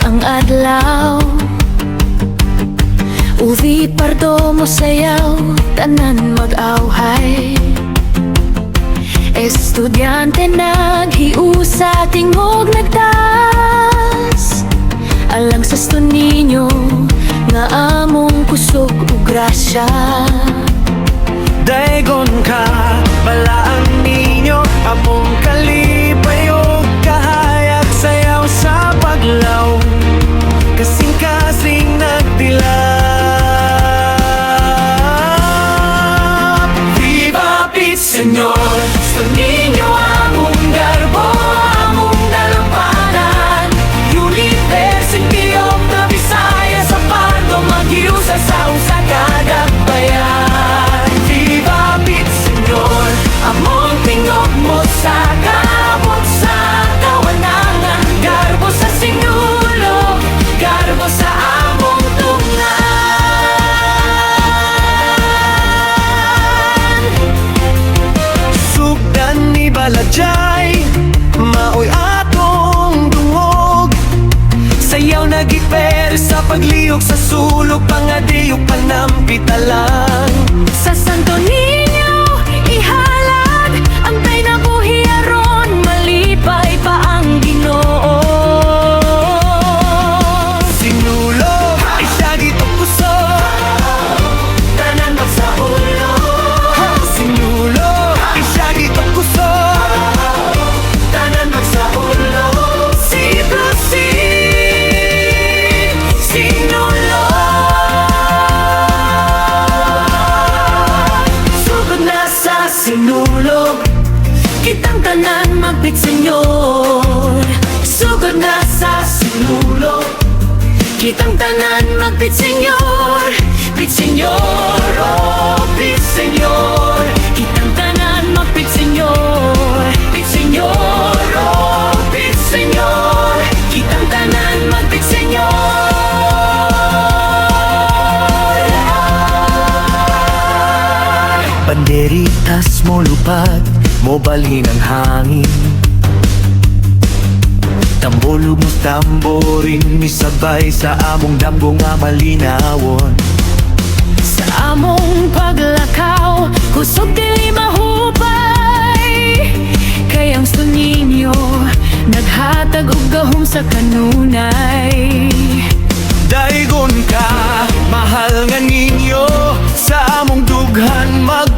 ang adlaw. Uwi pardo mo sayaw, tanan mag-awhay. Estudyante naghiusa, tingog nagtas. Alang sa ninyo nga among kusog ug grasya. Daygon ka, balaan ninyo among kalipay o kahayag sayaw sa paglaw. Kasing-kasing nagdilap. Viva Pits Senyor, gusto ninyo among garbo, among dalampanan. University of the Visayas sa Pardo, mag-iusa sa usa kada bayan. Viva Pits Senyor, among tingog mo sa kabot sa kawanangan. Garbo sa Sinulog, garbo sa among tungan. Sugdan ni Balajay, maoy atong dungog. Sayaw nagiper sa pagliyog sa sulog, pangadiyog panampitalan. Sa Santo Niño ihalad, ang tay na buhi aron, malipay pa ang Ginoo. Sinulog, isyagit o puso, tanan magsaulo. Sinulog, isyagit o puso, tanan magsaulo. Sinulog, kitang tanan magpitsenyor. Sugod na sa sinulog, kitang tanan magpitsenyor. Pitsenyor, oh pitsenyor, kitang tanan magpitsenyor. Pitsenyor, oh pitsenyor, kitang tanan magpitsenyor. Banderitas mo lupad, mo balhin ang hangin. Tambulog mo tamborin, misabay sa among damgo nga malinawon. Sa among paglakaw, kusog dili mahupay. Kay ang Ninyo naghatag og gahom sa kanunay. Daygon ka, mahal nga ninyo, sa among dughan mag